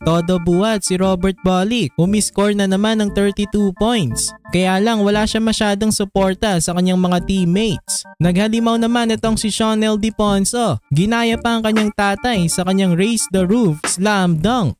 todo buhat si Robert Bolick. Umiscore na naman ng 32 points. Kaya lang wala siya masyadong suporta sa kanyang mga teammates. Naghalimaw naman itong si Sean L. Diponso. Ginaya pa ang kanyang tatay sa kanyang Raise the Roof Slam Dunk.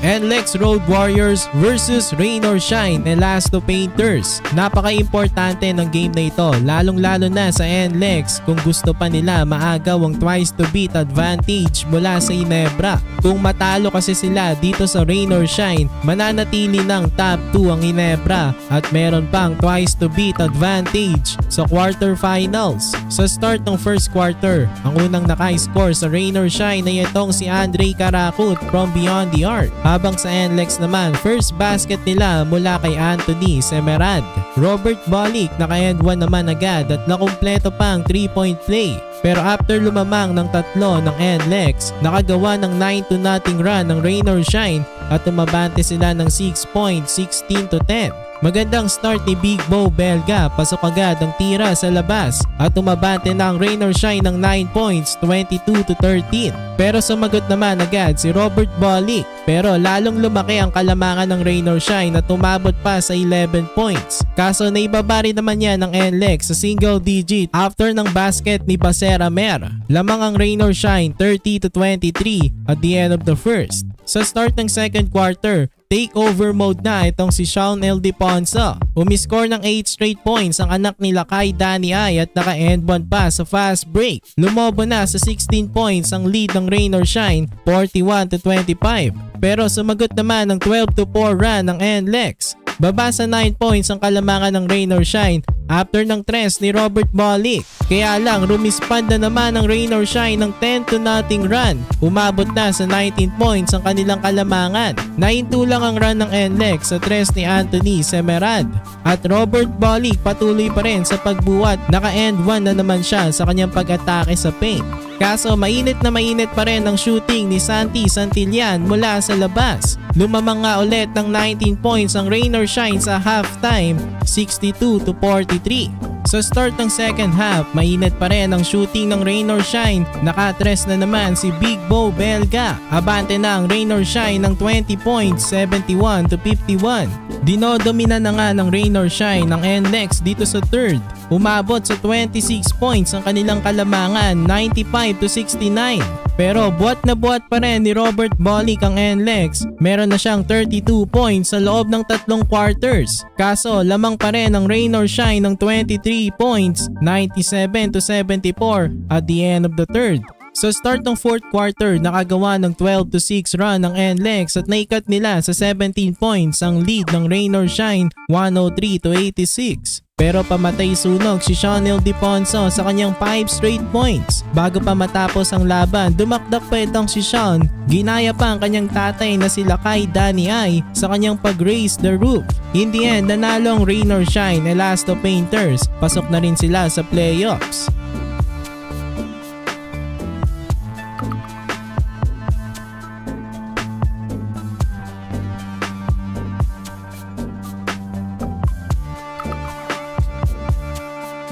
NLEX Road Warriors versus Rain or Shine Elasto Painters. Napaka-importante ng game na ito, lalong-lalo na sa NLEX kung gusto pa nila maagaw ang twice to beat advantage mula sa Ginebra. Kung matalo kasi sila dito sa Rain or Shine, mananatili ng top 2 ang Ginebra at meron pang twice to beat advantage sa quarterfinals. Sa start ng first quarter, ang unang naka-score sa Rain or Shine ay itong si Andre Karakut from Beyond the Arc. Habang sa NLEX naman, first basket nila mula kay Anthony Semerad. Robert Bolick naka-end 1 naman agad at nakumpleto pa ang 3-point play. Pero after lumamang ng tatlo ng NLEX, nakagawa ng 9-0 run ng Rain or Shine at tumabante sila ng 6 points, 16-10. Magandang start ni Big Bo Belga, pasok agad ang tira sa labas at tumabante ng Rain or Shine ng 9 points, 22-13. Pero sumagot naman agad si Robert Bolick, pero lalong lumaki ang kalamangan ng Rain or Shine at tumabot pa sa 11 points. Kaso naibaba rin naman yan ng NLEX sa single digit after ng basket ni Basera Mer. Lamang ang Rain or Shine 30-23 at the end of the first. Sa start ng second quarter, takeover mode na itong si Sean L. Diponso. Umiscore ng 8 straight points ang anak nila kay Danny Ai at naka-end 1 pa sa fast break. Lumobo na sa 16 points ang lead ng Rain or Shine, 41-25. Pero sumagot naman ng 12-4 run ng NLEX. Baba sa 9 points ang kalamangan ng Rain or Shine after ng tres ni Robert Bolick. Kaya lang rumispand na naman ang Rain or Shine ng 10-0 run. Umabot na sa 19 points ang kanilang kalamangan. 9-2 lang ang run ng NLEX sa tres ni Anthony Semerad. At Robert Bolick patuloy pa rin sa pagbuhat, naka-end 1 na naman siya sa kanyang pag-atake sa paint. Kaso mainit na mainit pa rin ang shooting ni Santi Santillan mula sa labas. Lumamang nga ulit ng 19 points ang Rain or Shine sa halftime, 62-43. Sa start ng second half, mainit pa rin ang shooting ng Rain or Shine. Nakatres na naman si Big Bo Belga. Abante na ang Rain or Shine ng 20 points, 71-51. Dinodomina na nga ng Rain or Shine ng NLEX dito sa third. Umabot sa 26 points ang kanilang kalamangan, 95-69. Pero buhat na buhat pa rin ni Robert Bolick ang NLEX. Meron na siyang 32 points sa loob ng tatlong quarters. Kaso lamang pa rin ang Rain or Shine ng 23 points, 97-74 at the end of the third. Sa start ng fourth quarter, nakagawa ng 12-6 run ng NLEX at naikat nila sa 17 points ang lead ng Rain or Shine, 103-86. Pero pamatay sunog si Sean L. Diponso sa kanyang 5 straight points. Bago pa matapos ang laban, dumakdak pa itong si Sean. Ginaya pa ang kanyang tatay na si Lakay Danny Ai sa kanyang pag-raise the roof. In the end, nanalo ang Rain or Shine Elasto Painters. Pasok na rin sila sa playoffs.